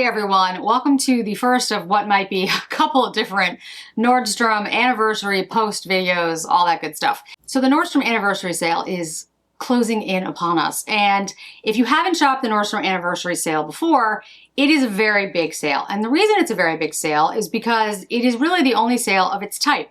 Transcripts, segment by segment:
Hey everyone, welcome to the first of what might be a couple of different Nordstrom Anniversary post videos, all that good stuff. So the Nordstrom Anniversary sale is closing in upon us. And if you haven't shopped the Nordstrom Anniversary sale before, it is a very big sale. And the reason it's a very big sale is because it is really the only sale of its type.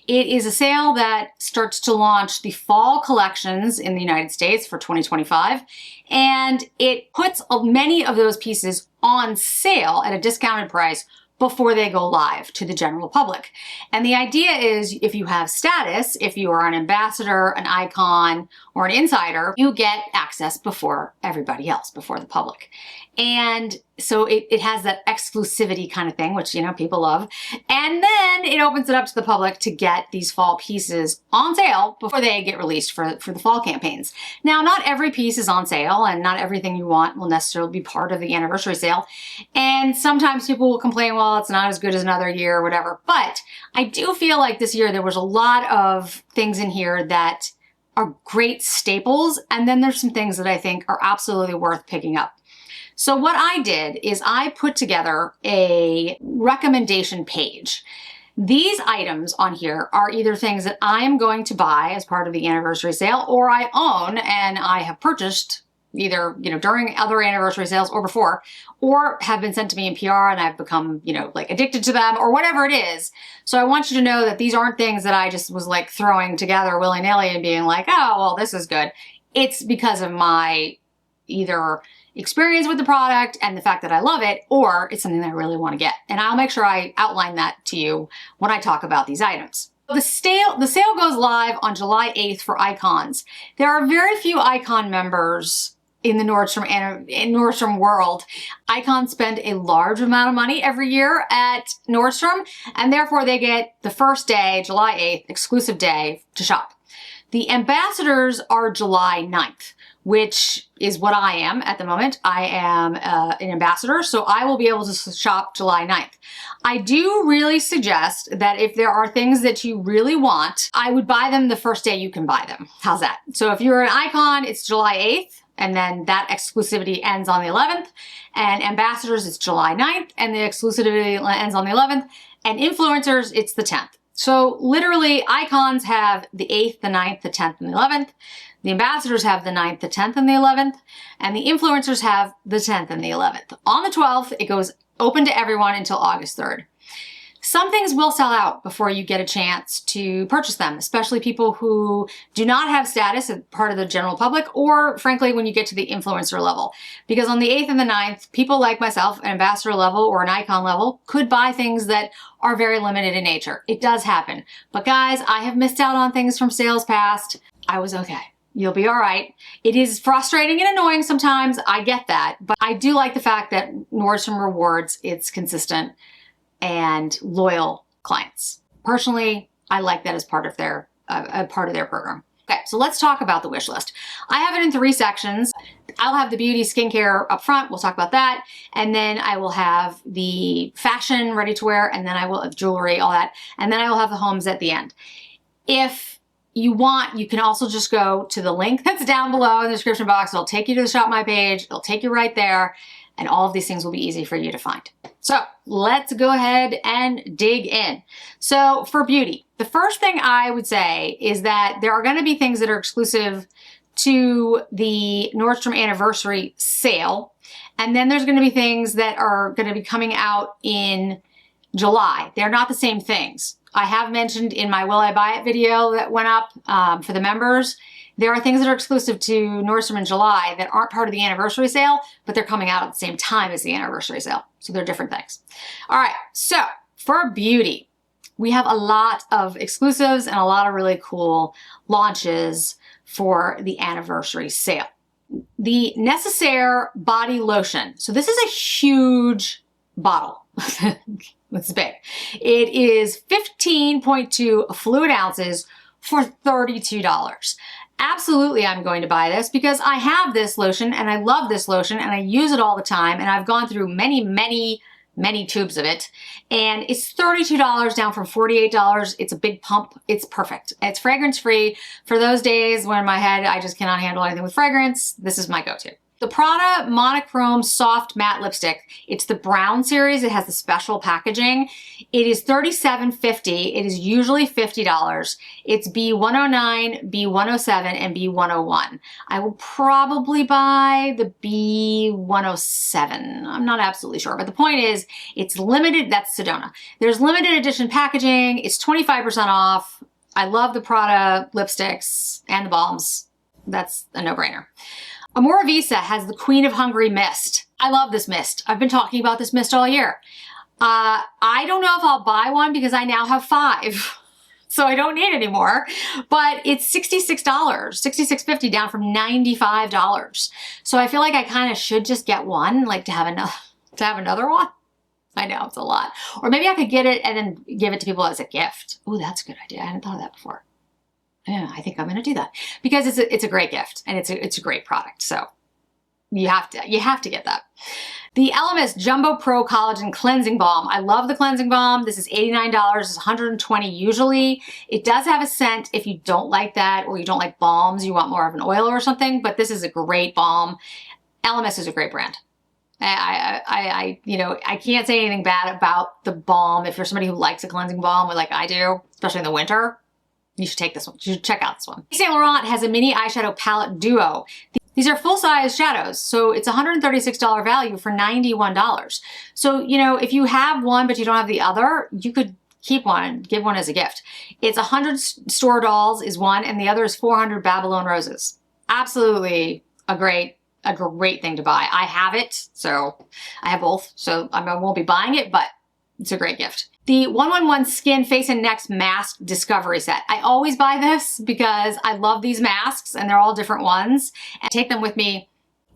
It is a sale that starts to launch the fall collections in the United States for 2025. And it puts many of those pieces on sale at a discounted price before they go live to the general public. And the idea is if you have status, if you are an ambassador, an icon, or an insider, you get access before everybody else, before the public. And so it has that exclusivity kind of thing, which, you know, people love. And then it opens it up to the public to get these fall pieces on sale before they get released for the fall campaigns. Now, not every piece is on sale and not everything you want will necessarily be part of the anniversary sale. And sometimes people will complain, well, it's not as good as another year or whatever. But I do feel like this year there was a lot of things in here that are great staples. And then there's some things that I think are absolutely worth picking up. So what I did is I put together a recommendation page. These items on here are either things that I'm going to buy as part of the anniversary sale, or I own and I have purchased either, you know, during other anniversary sales or before, or have been sent to me in PR and I've become, you know, like addicted to them or whatever it is. So I want you to know that these aren't things that I just was like throwing together willy-nilly and being like, oh, well, this is good. It's because of my either experience with the product and the fact that I love it, or it's something that I really want to get. And I'll make sure I outline that to you when I talk about these items. The sale goes live on July 8th for icons. There are very few icon members in the Nordstrom world. Icons spend a large amount of money every year at Nordstrom, and therefore they get the first day, July 8th, exclusive day to shop. The ambassadors are July 9th. Which is what I am at the moment. I am an ambassador, so I will be able to shop July 9th. I do really suggest that if there are things that you really want, I would buy them the first day you can buy them. How's that? So if you're an icon, it's July 8th, and then that exclusivity ends on the 11th. And ambassadors, it's July 9th, and the exclusivity ends on the 11th. And influencers, it's the 10th. So literally, icons have the 8th, the 9th, the 10th, and the 11th. The ambassadors have the 9th, the 10th, and the 11th, and the influencers have the 10th and the 11th. On the 12th, it goes open to everyone until August 3rd. Some things will sell out before you get a chance to purchase them, especially people who do not have status as part of the general public, or frankly, when you get to the influencer level. Because on the 8th and the 9th, people like myself, an ambassador level or an icon level, could buy things that are very limited in nature. It does happen. But guys, I have missed out on things from sales past. I was okay. You'll be all right. It is frustrating and annoying sometimes. I get that. But I do like the fact that Nordstrom rewards its consistent and loyal clients. Personally, I like that as part of their program. Okay, so let's talk about the wish list. I have it in 3 sections. I'll have the beauty skincare up front. We'll talk about that. And then I will have the fashion ready to wear. And then I will have jewelry, all that. And then I will have the homes at the end. If you want, you can also just go to the link that's down below in the description box. It'll take you to the Shop My page. It'll take you right there. And all of these things will be easy for you to find. So let's go ahead and dig in. So for beauty, the first thing I would say is that there are going to be things that are exclusive to the Nordstrom Anniversary sale. And then there's going to be things that are going to be coming out in July. They're not the same things. I have mentioned in my Will I Buy It video that went up for the members, there are things that are exclusive to Nordstrom in July that aren't part of the anniversary sale, but they're coming out at the same time as the anniversary sale. So they're different things. All right, so for beauty, we have a lot of exclusives and a lot of really cool launches for the anniversary sale. The Necessaire Body Lotion. So this is a huge bottle. It's big. It is 15.2 fluid ounces for $32. Absolutely, I'm going to buy this because I have this lotion and I love this lotion and I use it all the time and I've gone through many tubes of it, and it's $32 down from $48. It's a big pump. It's perfect. It's fragrance free for those days when in my head I just cannot handle anything with fragrance. This is my go-to. The Prada Monochrome Soft Matte Lipstick. It's the brown series. It has the special packaging. It is $37.50. It is usually $50. It's B109, B107, and B101. I will probably buy the B107. I'm not absolutely sure, but the point is it's limited. That's Sedona. There's limited edition packaging. It's 25% off. I love the Prada lipsticks and the balms. That's a no-brainer. Amora Visa has the Queen of Hungary mist. I love this mist. I've been talking about this mist all year. I don't know if I'll buy one because I now have 5. So I don't need any more, but it's $66, $66.50 down from $95. So I feel like I kind of should just get one, like to have another one. I know it's a lot. Or maybe I could get it and then give it to people as a gift. Oh, that's a good idea. I hadn't thought of that before. Yeah, I think I'm going to do that because it's a great gift and it's a great product. So you have to get that. The Elemis Jumbo Pro Collagen Cleansing Balm. I love the cleansing balm. This is $89. It's $120 usually. It does have a scent if you don't like that or you don't like balms, you want more of an oil or something, but this is a great balm. Elemis is a great brand. I can't say anything bad about the balm. If you're somebody who likes a cleansing balm like I do, especially in the winter, you should take this one. You should check out this one. Saint Laurent has a mini eyeshadow palette duo. These are full-size shadows, so it's $136 value for $91. So, if you have one but you don't have the other, you could keep one and give one as a gift. It's 100 Store Dolls is one, and the other is 400 Babylon Roses. Absolutely a great thing to buy. I have it, so I have both, so I won't be buying it, but it's a great gift. The 111 Skin Face and Neck Mask Discovery Set. I always buy this because I love these masks and they're all different ones. And I take them with me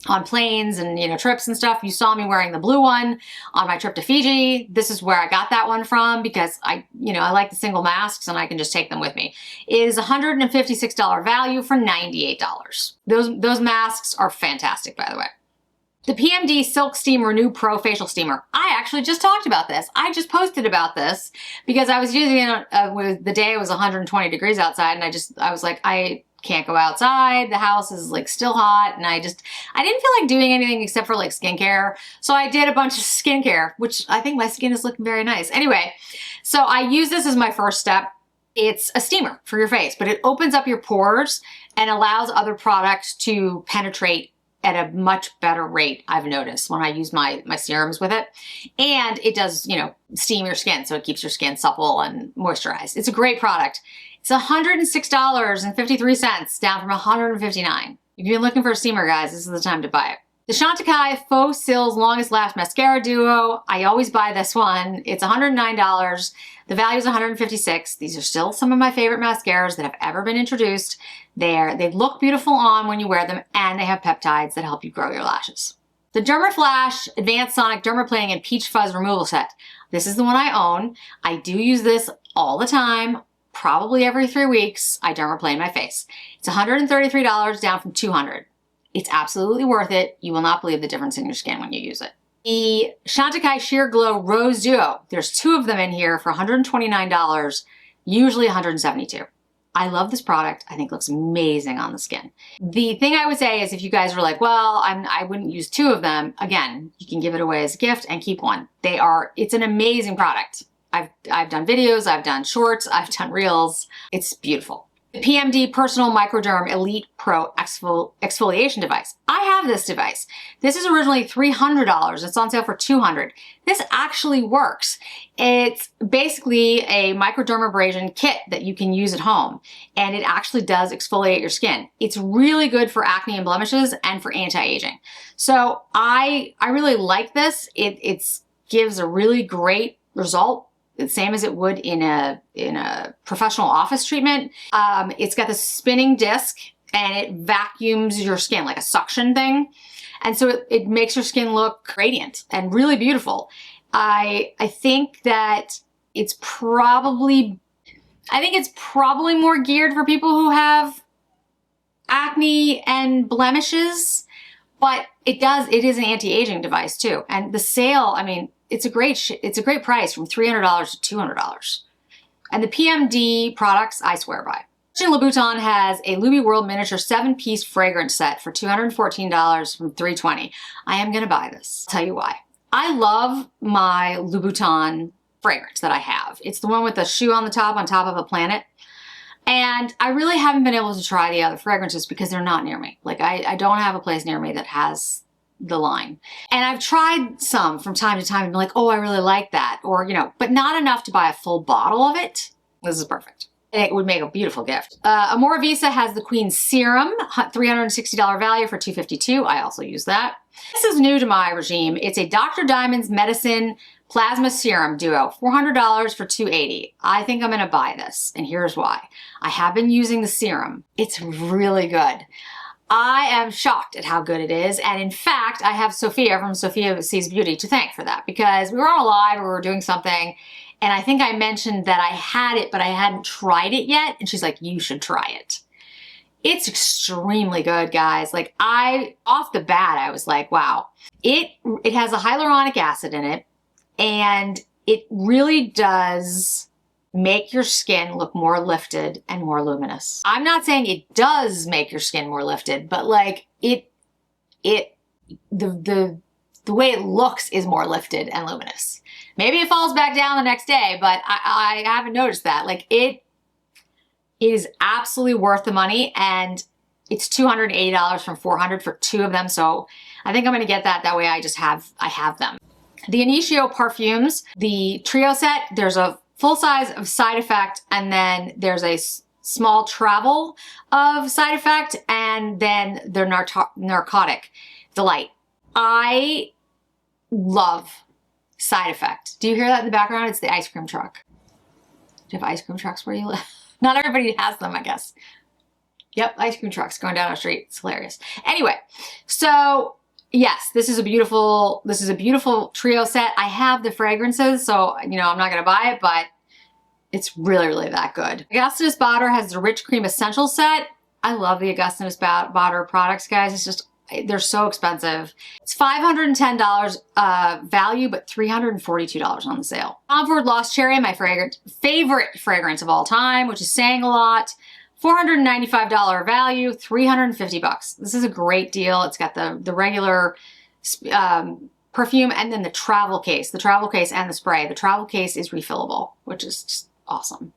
on planes and trips and stuff. You saw me wearing the blue one on my trip to Fiji. This is where I got that one from because I like the single masks and I can just take them with me. It is $156 value for $98. Those masks are fantastic, by the way. The PMD Silk Steam Renew Pro Facial Steamer. I actually just talked about this. I just posted about this because I was using it with the day it was 120 degrees outside and I was like, I can't go outside. The house is still hot and I didn't feel like doing anything except for skincare. So I did a bunch of skincare, which I think my skin is looking very nice. Anyway, so I use this as my first step. It's a steamer for your face, but it opens up your pores and allows other products to penetrate at a much better rate, I've noticed, when I use my serums with it. And it does, steam your skin, so it keeps your skin supple and moisturized. It's a great product. It's $106.53, down from $159. If you're looking for a steamer, guys, this is the time to buy it. The Chantecaille Faux Cils Longest Lash Mascara Duo. I always buy this one. It's $109. The value is $156. These are still some of my favorite mascaras that have ever been introduced. They look beautiful on when you wear them, and they have peptides that help you grow your lashes. The Dermaflash Advanced Sonic Dermaplaning and Peach Fuzz Removal Set. This is the one I own. I do use this all the time. Probably every 3 weeks, I dermaplane my face. It's $133, down from $200. It's absolutely worth it. You will not believe the difference in your skin when you use it. The Chantecaille Sheer Glow Rose Duo. There's 2 of them in here for $129, usually $172. I love this product. I think it looks amazing on the skin. The thing I would say is if you guys were like, well, I wouldn't use 2 of them, again, you can give it away as a gift and keep one. It's an amazing product. I've done videos, I've done shorts, I've done reels. It's beautiful. The PMD Personal Microderm Elite Pro Exfoliation Device. I have this device. This is originally $300. It's on sale for $200. This actually works. It's basically a microdermabrasion kit that you can use at home, and it actually does exfoliate your skin. It's really good for acne and blemishes and for anti-aging. So I really like this. It gives a really great result, the same as it would in a professional office treatment. It's got the spinning disc and it vacuums your skin like a suction thing. And so it makes your skin look radiant and really beautiful. I think that it's probably more geared for people who have acne and blemishes, but it is an anti-aging device too. And the sale, it's a great price, from $300 to $200. And the PMD products I swear by. Louboutin has a Louis World Miniature 7-piece fragrance set for $214 from $320. I am going to buy this. I'll tell you why. I love my Louboutin fragrance that I have. It's the one with the shoe on top of a planet. And I really haven't been able to try the other fragrances because they're not near me. Like I don't have a place near me that has the line. And I've tried some from time to time and been like, oh, I really like that. Or, you know, but not enough to buy a full bottle of it. This is perfect. It would make a beautiful gift. Amore Visa has the Queen Serum, $360 value for $252. I also use that. This is new to my regime. It's a Dr. Diamond's Medicine Plasma Serum Duo, $400 for $280. I think I'm gonna buy this, and here's why. I have been using the serum. It's really good. I am shocked at how good it is, and in fact, I have Sophia from Sophia Sees Beauty to thank for that, because we were on a live, we were doing something, and I think I mentioned that I had it, but I hadn't tried it yet, and she's like, you should try it. It's extremely good, guys. Like off the bat, I was like, wow. It has a hyaluronic acid in it, and it really does make your skin look more lifted and more luminous. I'm not saying it does make your skin more lifted, but like the way it looks is more lifted and luminous. Maybe it falls back down the next day, but I haven't noticed that. Like it is absolutely worth the money, and it's $280 from $400 for 2 of them. So I think I'm gonna get that. That way I have them. The Initio perfumes, the trio set, there's a full size of Side Effect, and then there's a small travel of Side Effect, and then their narcotic delight. I love Side Effect. Do you hear that in the background? It's the ice cream truck. Do you have ice cream trucks where you live? Not everybody has them, I guess. Yep, ice cream trucks going down our street. It's hilarious. Anyway, so yes, this is a beautiful trio set. I have the fragrances, so you know I'm not gonna buy it, but it's really, really that good. Augustinus Bader has the Rich Cream Essential Set. I love the Augustinus Bader products, guys. It's just, they're so expensive. It's $510 value, but $342 on the sale. Tom Ford Lost Cherry, my favorite fragrance of all time, which is saying a lot. $495 value, $350. This is a great deal. It's got the regular perfume and then the travel case and the spray. The travel case is refillable, which is just awesome.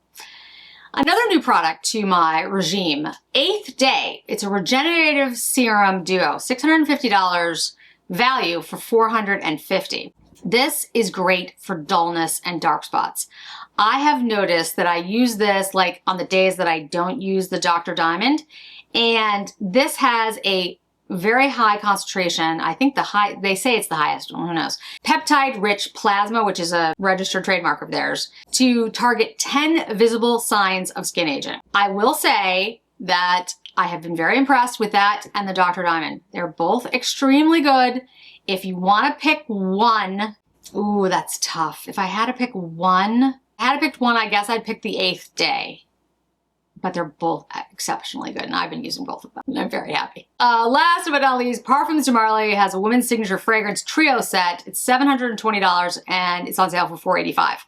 Another new product to my regime, 8th Day. It's a regenerative serum duo, $650 value for $450. This is great for dullness and dark spots. I have noticed that I use this like on the days that I don't use the Dr. Diamond, and this has a very high concentration. I think they say it's the highest, who knows. Peptide-rich plasma, which is a registered trademark of theirs, to target 10 visible signs of skin aging. I will say that I have been very impressed with that and the Dr. Diamond. They're both extremely good. If you want to pick one, ooh, that's tough. If I had to pick one, I guess I'd pick the 8th Day. But they're both exceptionally good, and I've been using both of them, and I'm very happy. Last but not least, Parfums de Marly has a women's signature fragrance trio set. It's $720, and it's on sale for $485.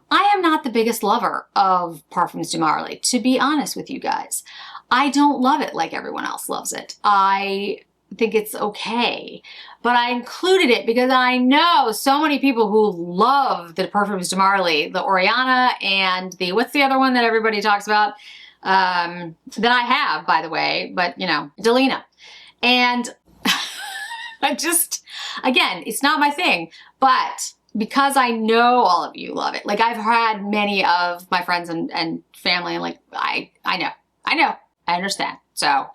I am not the biggest lover of Parfums de Marly, to be honest with you guys. I don't love it like everyone else loves it. I think it's okay, but I included it because I know so many people who love the Parfums de Marly, the Oriana and the, what's the other one that everybody talks about? That I have, by the way, but you know, Delina. And I just, again, it's not my thing, but because I know all of you love it, like I've had many of my friends and family, and like, I know, I understand. So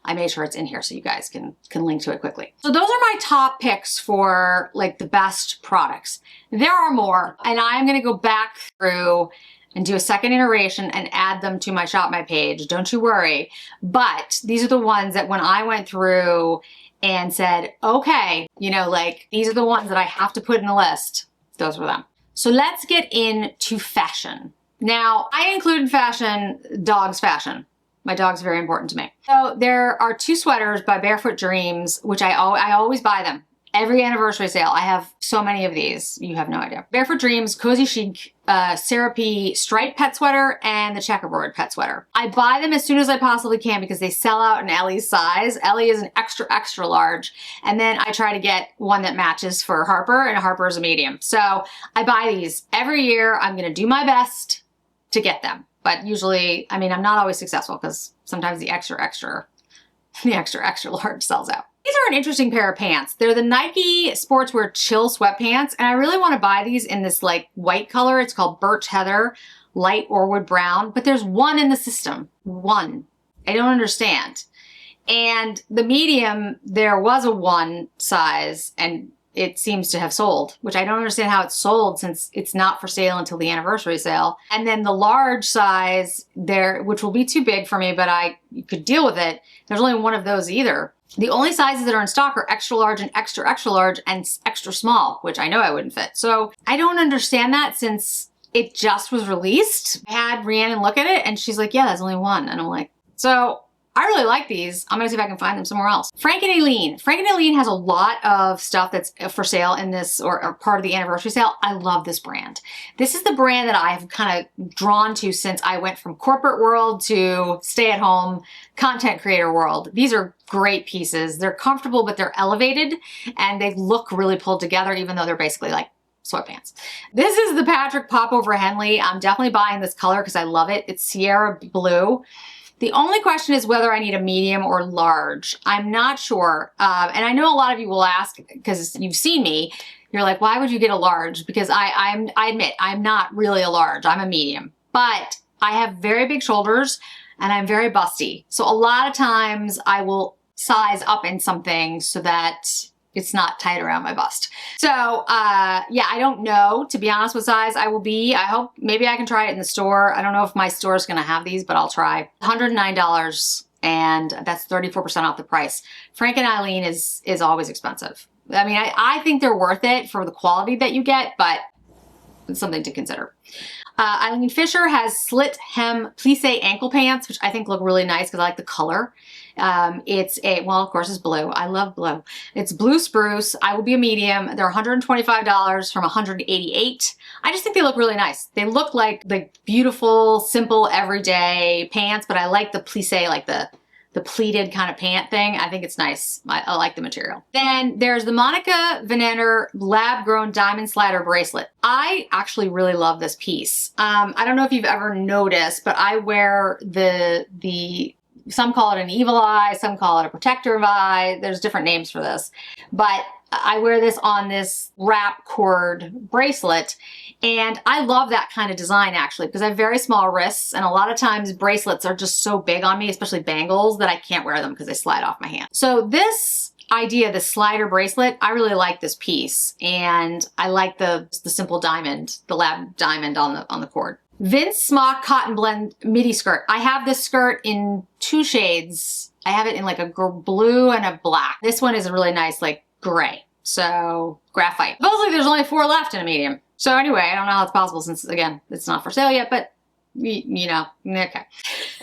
I made sure it's in here so you guys can link to it quickly. So those are my top picks for like the best products. There are more, and I'm gonna go back through and do a second iteration and add them to my Shop My page. Don't you worry. But these are the ones that when I went through and said, okay, you know, like these are the ones that I have to put in a list, those were them. So let's get into fashion. Now, I included fashion, dog's fashion. My dog's very important to me. So there are 2 sweaters by Barefoot Dreams, which I always buy them. Every anniversary sale, I have so many of these. You have no idea. Barefoot Dreams, Cozy Chic, Syrupy striped pet sweater, and the checkerboard pet sweater. I buy them as soon as I possibly can because they sell out in Ellie's size. Ellie is an extra, extra large. And then I try to get one that matches for Harper, and Harper is a medium. So I buy these every year. I'm gonna do my best to get them. But usually, I mean, I'm not always successful because sometimes the extra, extra large sells out. These are an interesting pair of pants. They're the Nike Sportswear Chill sweatpants, and I really want to buy these in this like white color. It's called Birch Heather, light or wood brown, but there's one in the system. One. I don't understand. And the medium, there was a one size, and it seems to have sold, which I don't understand how it's sold since it's not for sale until the anniversary sale. And then the large size there, which will be too big for me, but I could deal with it. There's only one of those either. The only sizes that are in stock are extra large and extra, extra large and extra small, which I know I wouldn't fit. So I don't understand that since it just was released. I had Rhiannon look at it and she's like, yeah, there's only one. And I'm like, so I really like these. I'm gonna see if I can find them somewhere else. Frank and Aileen. Frank and Aileen has a lot of stuff that's for sale in this or part of the anniversary sale. I love this brand. This is the brand that I've kind of drawn to since I went from corporate world to stay-at-home content creator world. These are great pieces. They're comfortable, but they're elevated and they look really pulled together, even though they're basically like sweatpants. This is the Patrick Popover Henley. I'm definitely buying this color because I love it. It's Sierra Blue. The only question is whether I need a medium or large. I'm not sure. And I know a lot of you will ask, because you've seen me, you're like, why would you get a large? Because I admit, I'm not really a large, I'm a medium. But I have very big shoulders and I'm very busty. So a lot of times I will size up in something so that it's not tight around my bust. So yeah, I don't know, to be honest, what size I will be. I hope maybe I can try it in the store. I don't know if my store is gonna have these, but I'll try. $109, and that's 34% off the price. Frank and Eileen is always expensive. I mean, I think they're worth it for the quality that you get, but it's something to consider. Eileen Fisher has slit hem plissé ankle pants, which I think look really nice because I like the color. It's well, of course it's blue. I love blue. It's blue spruce. I will be a medium. They're $125 from $188. I just think they look really nice. They look like the beautiful, simple, everyday pants, but I like the plissé, like the pleated kind of pant thing. I think it's nice. I like the material. Then there's the Monica Vinander lab-grown diamond slider bracelet. I actually really love this piece. I don't know if you've ever noticed, but I wear some call it an evil eye, some call it a protective eye. There's different names for this. But I wear this on this wrap cord bracelet, and I love that kind of design actually because I have very small wrists, and a lot of times bracelets are just so big on me, especially bangles, that I can't wear them because they slide off my hand. So this idea, the slider bracelet, I really like this piece, and I like the simple diamond, the lab diamond on the cord. Vince Smock Cotton Blend midi skirt. I have this skirt in two shades. I have it in like a blue and a black. This one is a really nice like gray, so graphite. Supposedly there's only 4 left in a medium. So anyway, I don't know how it's possible since, again, it's not for sale yet, but you know, okay.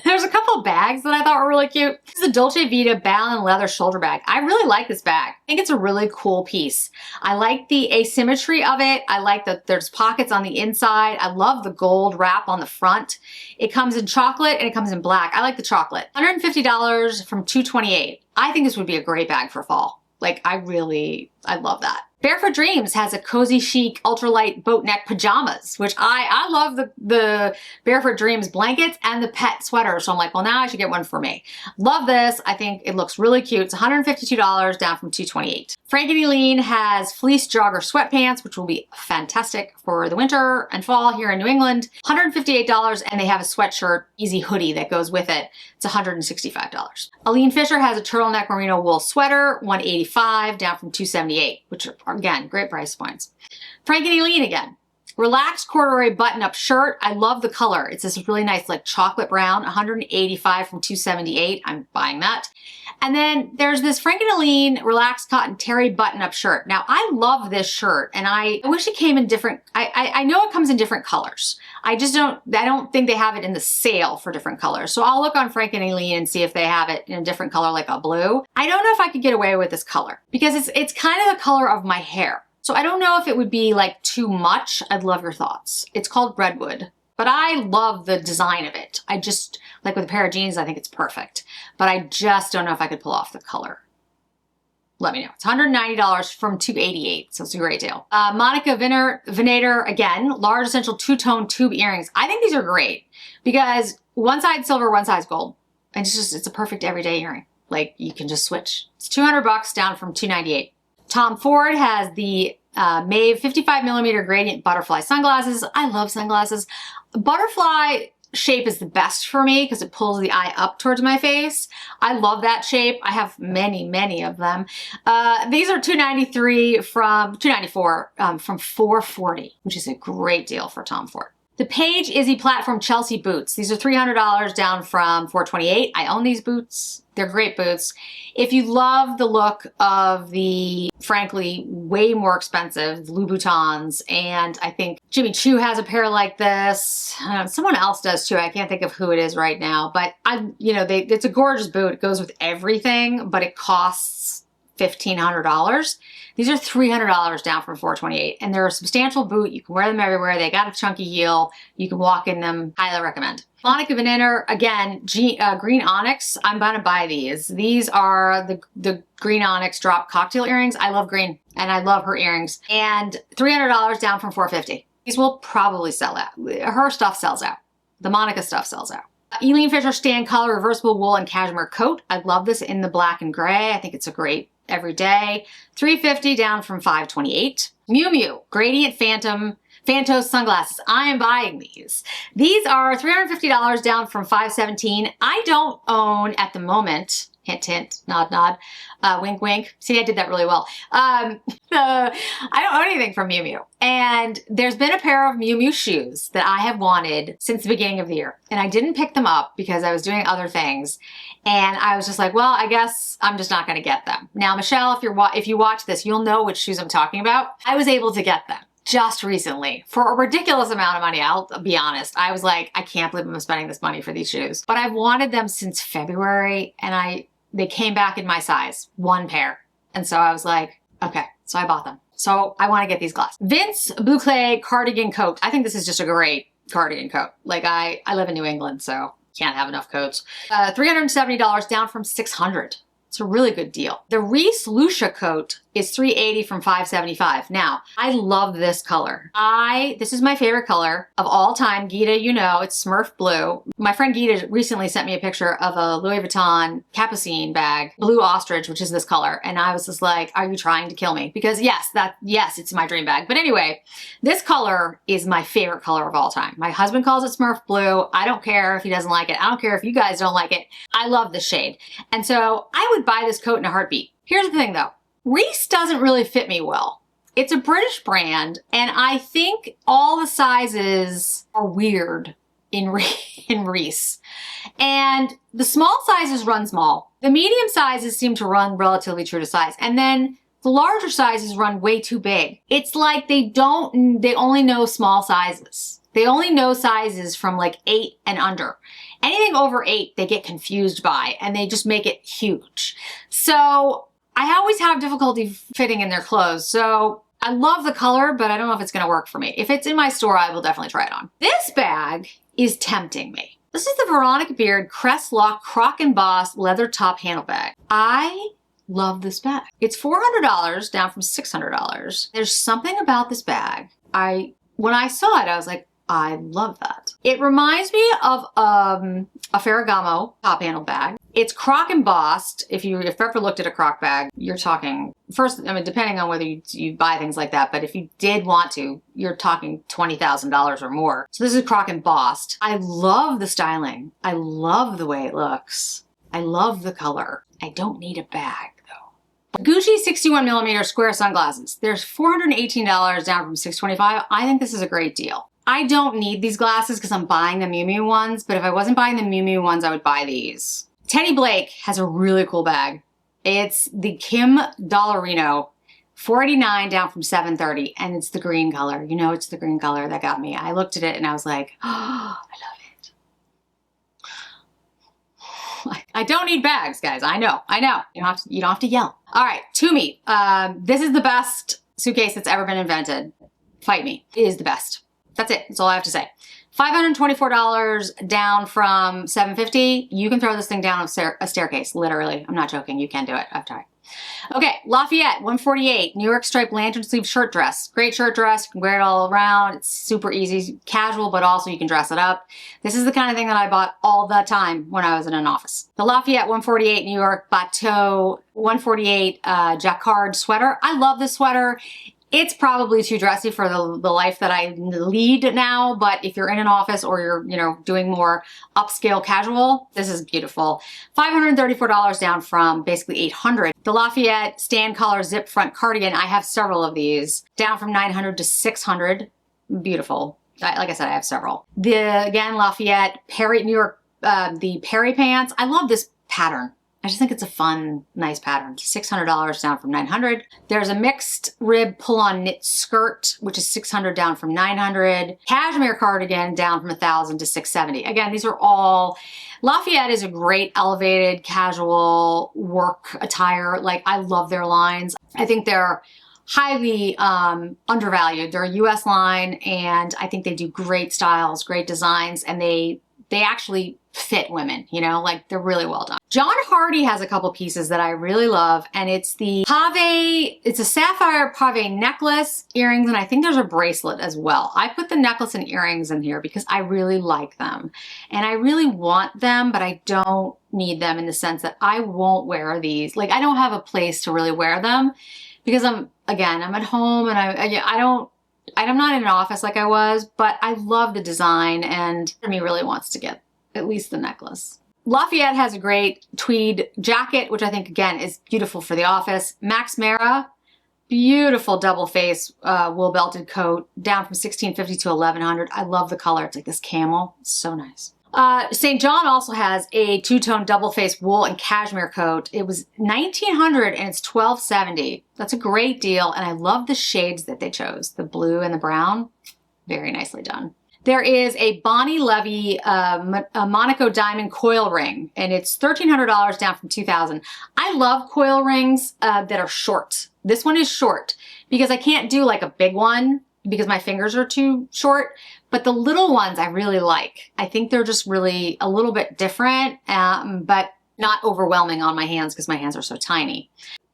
There's a couple of bags that I thought were really cute. This is the Dolce Vita Ballon leather shoulder bag. I really like this bag. I think it's a really cool piece. I like the asymmetry of it. I like that there's pockets on the inside. I love the gold wrap on the front. It comes in chocolate and it comes in black. I like the chocolate. $150 from $228. I think this would be a great bag for fall. Like, I love that. Barefoot Dreams has a cozy chic ultralight boat neck pajamas, which I love the Barefoot Dreams blankets and the pet sweater. So I'm like, well, now I should get one for me. Love this. I think it looks really cute. It's $152 down from $228. Frank and Eileen has fleece jogger sweatpants, which will be fantastic for the winter and fall here in New England. $158, and they have a sweatshirt, easy hoodie that goes with it. It's $165. Eileen Fisher has a turtleneck merino wool sweater, $185 down from $278, which are, again, great price points. Frank and Eileen again. Relaxed corduroy button-up shirt. I love the color. It's this really nice like chocolate brown, 185 from 278. I'm buying that. And then there's this Frank and Aline relaxed cotton terry button-up shirt. Now I love this shirt and I wish it came in different, I know it comes in different colors. I don't think they have it in the sale for different colors. So I'll look on Frank and Aline and see if they have it in a different color like a blue. I don't know if I could get away with this color because it's kind of the color of my hair. So I don't know if it would be like too much. I'd love your thoughts. It's called Redwood, but I love the design of it. I just, like with a pair of jeans, I think it's perfect, but I just don't know if I could pull off the color. Let me know. It's $190 from $288, so it's a great deal. Monica Venator, again, large essential two-tone tube earrings. I think these are great because one side silver, one side's gold. And it's a perfect everyday earring. Like you can just switch. It's $200 down from $298. Tom Ford has the Maeve 55mm gradient butterfly sunglasses. I love sunglasses. Butterfly shape is the best for me because it pulls the eye up towards my face. I love that shape. I have many of them. These are $294 from $440, which is a great deal for Tom Ford. The Paige Izzy Platform Chelsea boots. These are $300 down from $428. I own these boots. They're great boots. If you love the look of the, frankly, way more expensive Louboutins, and I think Jimmy Choo has a pair like this. Someone else does too. I can't think of who it is right now, but it's a gorgeous boot. It goes with everything, but it costs $1,500. These are $300 down from $428, and they're a substantial boot. You can wear them everywhere. They got a chunky heel. You can walk in them. Highly recommend. Monica Venator, again, green onyx. I'm gonna buy these. These are the green onyx drop cocktail earrings. I love green, and I love her earrings. And $300 down from $450. These will probably sell out. Her stuff sells out. The Monica stuff sells out. Eileen Fisher Stand Color Reversible Wool and Cashmere Coat. I love this in the black and gray. I think it's a great every day. $350 down from $528. Miu Miu Gradient Phantos sunglasses. I am buying these. These are $350 down from $517. I don't own at the moment, hint hint, nod nod, wink wink. See, I did that really well. I don't own anything from Miu Miu. And there's been a pair of Miu Miu shoes that I have wanted since the beginning of the year. And I didn't pick them up because I was doing other things. And I was just like, well, I guess I'm just not gonna get them. Now, Michelle, if you watch this, you'll know which shoes I'm talking about. I was able to get them just recently for a ridiculous amount of money. I'll be honest. I was like, I can't believe I'm spending this money for these shoes. But I've wanted them since February, and they came back in my size, one pair. And so I was like, okay, so I bought them. So I want to get these glasses. Vince Boucle cardigan coat. I think this is just a great cardigan coat. Like I live in New England, so can't have enough coats. $370 down from $600. It's a really good deal. The Reese Lucia coat is $380 from $575. Now, I love this color. This is my favorite color of all time. Gita, you know, it's Smurf blue. My friend Gita recently sent me a picture of a Louis Vuitton Capucine bag, blue ostrich, which is this color. And I was just like, are you trying to kill me? Because yes, it's my dream bag. But anyway, this color is my favorite color of all time. My husband calls it Smurf blue. I don't care if he doesn't like it. I don't care if you guys don't like it. I love this shade. And so I would buy this coat in a heartbeat. Here's the thing though. Reese doesn't really fit me well. It's a British brand, and I think all the sizes are weird in Reese. And the small sizes run small. The medium sizes seem to run relatively true to size. And then the larger sizes run way too big. It's like they only know small sizes. They only know sizes from like 8 and under. Anything over 8, they get confused by, and they just make it huge. So I always have difficulty fitting in their clothes. So I love the color, but I don't know if it's gonna work for me. If it's in my store, I will definitely try it on. This bag is tempting me. This is the Veronica Beard Crest Lock Croc and Boss leather top handle bag. I love this bag. It's $400 down from $600. There's something about this bag. When I saw it, I was like, I love that. It reminds me of a Ferragamo top handle bag. It's croc embossed. If you've ever looked at a croc bag, you're talking, first, I mean, depending on whether you buy things like that, but if you did want to, you're talking $20,000 or more. So this is croc embossed. I love the styling. I love the way it looks. I love the color. I don't need a bag though. Gucci 61mm square sunglasses. There's $418 down from $625. I think this is a great deal. I don't need these glasses because I'm buying the Miu Miu ones, but if I wasn't buying the Miu Miu ones, I would buy these. Teddy Blake has a really cool bag. It's the Kim Dollarino, $489 down from $730, and it's the green color. You know, it's the green color that got me. I looked at it and I was like, oh, I love it. I don't need bags, guys. I know. You don't have to yell. All right, Tumi. This is the best suitcase that's ever been invented. Fight me. It is the best. That's it. That's all I have to say. $524 down from $750. You can throw this thing down a staircase, literally. I'm not joking. You can do it. I've tried. Okay, Lafayette, $148, New York striped lantern sleeve shirt dress. Great shirt dress, you can wear it all around. It's super easy, casual, but also you can dress it up. This is the kind of thing that I bought all the time when I was in an office. The Lafayette 148 New York Bateau 148 jacquard sweater. I love this sweater. It's probably too dressy for the life that I lead now, but if you're in an office or you're, doing more upscale casual, this is beautiful. $534 down from basically $800. The Lafayette stand collar zip front cardigan, I have several of these, down from $900 to $600. Beautiful. Like I said, I have several. Again, Lafayette Perry, New York, the Perry pants. I love this pattern. I just think it's a fun, nice pattern. $600 down from $900. There's a mixed rib pull-on knit skirt, which is $600 down from $900. Cashmere cardigan down from $1,000 to $670. Again, these are all, Lafayette is a great elevated casual work attire. Like, I love their lines. I think they're highly undervalued. They're a US line, and I think they do great styles, great designs, and they actually fit women, like they're really well done. John Hardy has a couple pieces that I really love, and it's the pave, it's a sapphire pave necklace, earrings, and I think there's a bracelet as well. I put the necklace and earrings in here because I really like them, and I really want them, but I don't need them in the sense that I won't wear these. Like, I don't have a place to really wear them because I'm at home, and I'm not in an office like I was, but I love the design, and me really wants to get at least the necklace. Lafayette has a great tweed jacket, which I think, again, is beautiful for the office. Max Mara, beautiful double face wool belted coat, down from $1,650 to $1,100. I love the color. It's like this camel. It's so nice. St. John also has a two-tone double face wool and cashmere coat. It was $1,900 and it's $1,270. That's a great deal, and I love the shades that they chose, the blue and the brown. Very nicely done. There is a Bonnie Levy a Monaco diamond coil ring, and it's $1,300 down from $2,000. I love coil rings that are short. This one is short because I can't do like a big one because my fingers are too short, but the little ones I really like. I think they're just really a little bit different, but not overwhelming on my hands because my hands are so tiny.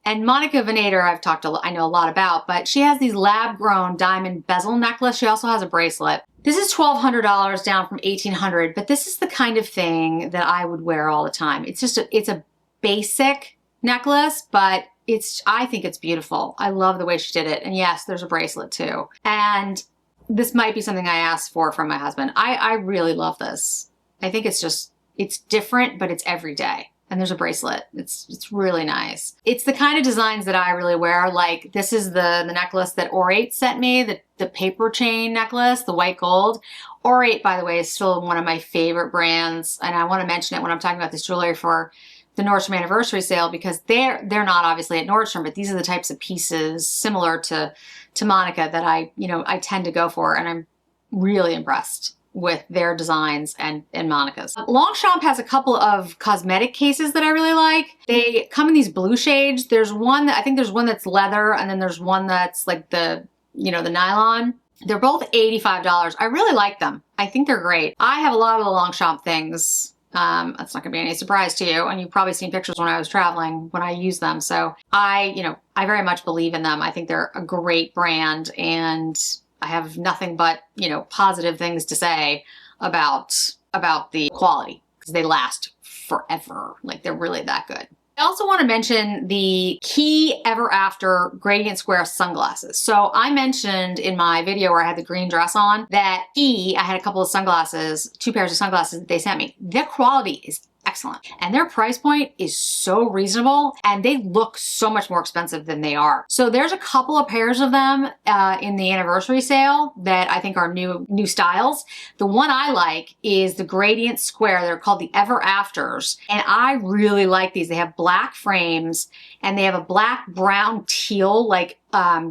And Monica Venator, I know a lot about, but she has these lab-grown diamond bezel necklace. She also has a bracelet. This is $1,200 down from $1,800, but this is the kind of thing that I would wear all the time. It's just it's a basic necklace, but I think it's beautiful. I love the way she did it. And yes, there's a bracelet too. And this might be something I asked for from my husband. I really love this. I think it's different, but it's every day. And there's a bracelet. It's really nice. It's the kind of designs that I really wear. Like, this is the necklace that Orate sent me, the paper chain necklace, the white gold. Orate, by the way, is still one of my favorite brands. And I want to mention it when I'm talking about this jewelry for the Nordstrom Anniversary sale, because they're not obviously at Nordstrom, but these are the types of pieces similar to Monica that I tend to go for, and I'm really impressed with their designs and Monica's. Longchamp has a couple of cosmetic cases that I really like. They come in these blue shades. There's one that I think there's one that's leather, and then there's one that's like the nylon. They're both $85. I really like them. I think they're great. I have a lot of the Longchamp things. That's not gonna be any surprise to you, and you've probably seen pictures when I was traveling when I use them. So I very much believe in them. I think they're a great brand, and I have nothing but, positive things to say about the quality, because they last forever. Like, they're really that good. I also want to mention the Key Ever After Gradient Square sunglasses. So I mentioned in my video where I had the green dress on that I had a couple of sunglasses, 2 pairs of sunglasses that they sent me. Their quality is excellent. And their price point is so reasonable and they look so much more expensive than they are. So there's a couple of pairs of them in the anniversary sale that I think are new styles. The one I like is the Gradient Square. They're called the Ever Afters. And I really like these. They have black frames and they have a black, brown, teal like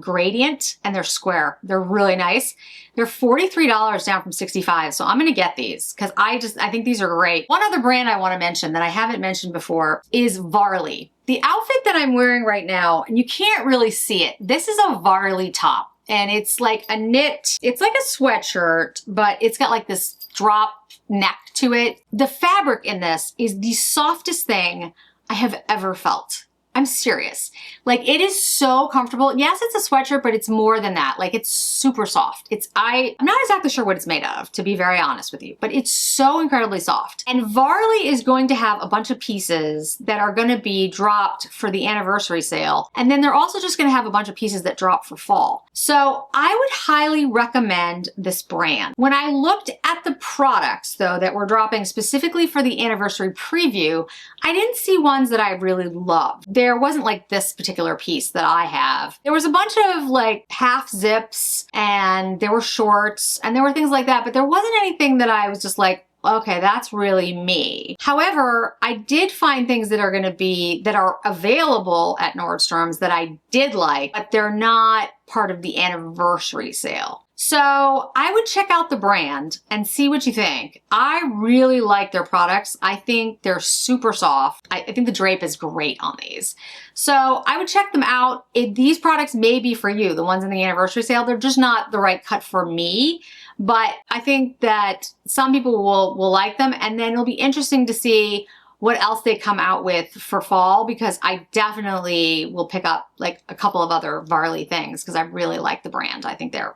gradient, and they're square. They're really nice. They're $43 down from $65. So I'm going to get these because I think these are great. One other brand I want to mention that I haven't mentioned before is Varley. The outfit that I'm wearing right now, and you can't really see it, this is a Varley top. And it's like a knit, it's like a sweatshirt, but it's got like this drop neck to it. The fabric in this is the softest thing I have ever felt. I'm serious. Like, it is so comfortable. Yes, it's a sweatshirt, but it's more than that. Like, it's super soft. I'm not exactly sure what it's made of, to be very honest with you, but it's so incredibly soft. And Varley is going to have a bunch of pieces that are going to be dropped for the anniversary sale. And then they're also just going to have a bunch of pieces that drop for fall. So I would highly recommend this brand. When I looked at the products, though, that were dropping specifically for the anniversary preview, I didn't see ones that I really loved. There wasn't like this particular piece that I have. There was a bunch of like half zips and there were shorts and there were things like that, but there wasn't anything that I was just like, okay, that's really me. However, I did find things that are available at Nordstrom's that I did like, but they're not part of the anniversary sale. So I would check out the brand and see what you think. I really like their products. I think they're super soft. I think the drape is great on these. So I would check them out. These products may be for you, the ones in the anniversary sale. They're just not the right cut for me. But I think that some people will like them, and then it'll be interesting to see what else they come out with for fall, because I definitely will pick up like a couple of other Varley things because I really like the brand. I think the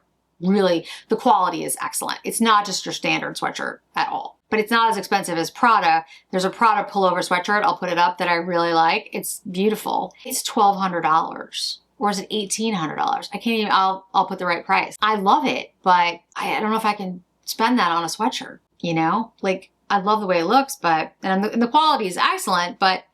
quality is excellent. It's not just your standard sweatshirt at all, but it's not as expensive as Prada. There's a Prada pullover sweatshirt, I'll put it up, that I really like. It's beautiful. It's $1,200. Or is it $1,800? I can't even, I'll put the right price. I love it, but I don't know if I can spend that on a sweatshirt, you know? Like, I love the way it looks, but, and the quality is excellent, but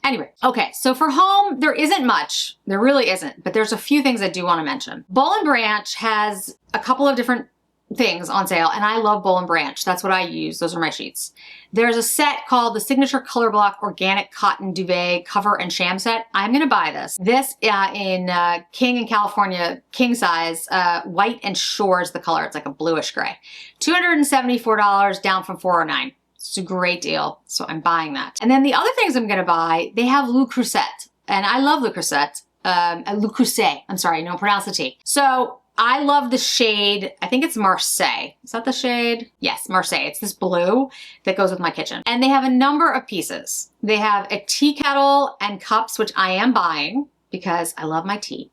anyway. Okay, so for home, there isn't much. There really isn't, but there's a few things I do want to mention. Boll & Branch has a couple of different things on sale, and I love Boll & Branch. That's what I use. Those are my sheets. There's a set called the Signature Color Block Organic Cotton Duvet Cover and Sham Set. I'm going to buy this. This in King in California, king size, white and shore is the color. It's like a bluish gray. $274 down from $409. It's a great deal, so I'm buying that. And then the other things I'm going to buy, they have Le Creuset, and I love Le Creuset. Le Creuset, I'm sorry, I don't pronounce the T. So I love the shade, I think it's Marseille. Is that the shade? Yes, Marseille. It's this blue that goes with my kitchen. And they have a number of pieces. They have a tea kettle and cups, which I am buying because I love my tea.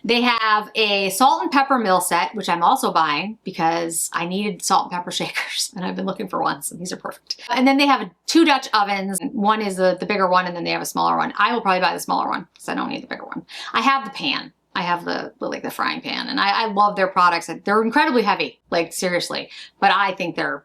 They have a salt and pepper mill set, which I'm also buying because I needed salt and pepper shakers and I've been looking for one, so these are perfect. And then they have 2 Dutch ovens. One is the bigger one, and then they have a smaller one. I will probably buy the smaller one because I don't need the bigger one. I have the pan. I have the frying pan, and I love their products. They're incredibly heavy, like seriously, but I think they're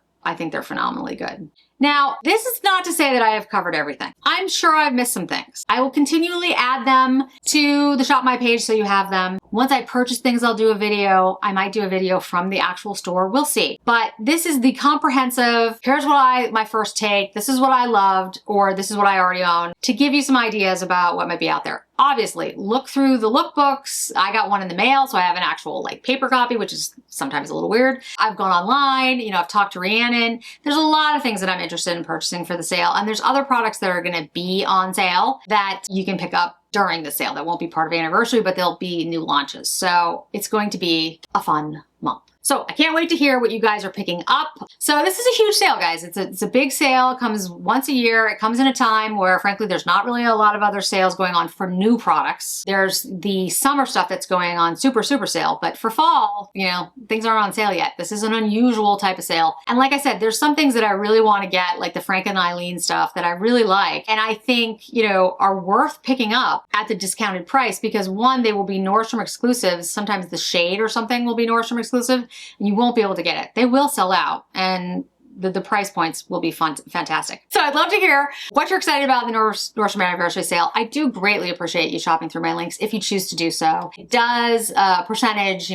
phenomenally good. Now, this is not to say that I have covered everything. I'm sure I've missed some things. I will continually add them to the Shop My page so you have them. Once I purchase things, I'll do a video. I might do a video from the actual store. We'll see. But this is the comprehensive, here's my first take, this is what I loved, or this is what I already own, to give you some ideas about what might be out there. Obviously, look through the lookbooks. I got one in the mail, so I have an actual like paper copy, which is sometimes a little weird. I've gone online, you know, I've talked to Rhiannon. There's a lot of things that I'm interested in purchasing for the sale, and there's other products that are gonna be on sale that you can pick up during the sale that won't be part of anniversary, but they'll be new launches. So it's going to be a fun month. So I can't wait to hear what you guys are picking up. So this is a huge sale, guys. It's a big sale. It comes once a year. It comes in a time where, frankly, there's not really a lot of other sales going on for new products. There's the summer stuff that's going on super sale. But for fall, you know, things aren't on sale yet. This is an unusual type of sale. And like I said, there's some things that I really want to get, like the Frank and Eileen stuff that I really like. And I think, you know, are worth picking up at the discounted price because, one, they will be Nordstrom exclusives. Sometimes the shade or something will be Nordstrom exclusive. And you won't be able to get it. They will sell out, and the price points will be fantastic. So I'd love to hear what you're excited about in the Nordstrom Anniversary sale. I do greatly appreciate you shopping through my links if you choose to do so. It does, percentage,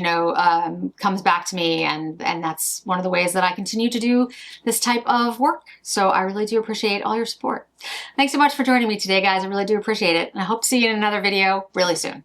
comes back to me, and that's one of the ways that I continue to do this type of work. So I really do appreciate all your support. Thanks so much for joining me today, guys. I really do appreciate it. And I hope to see you in another video really soon.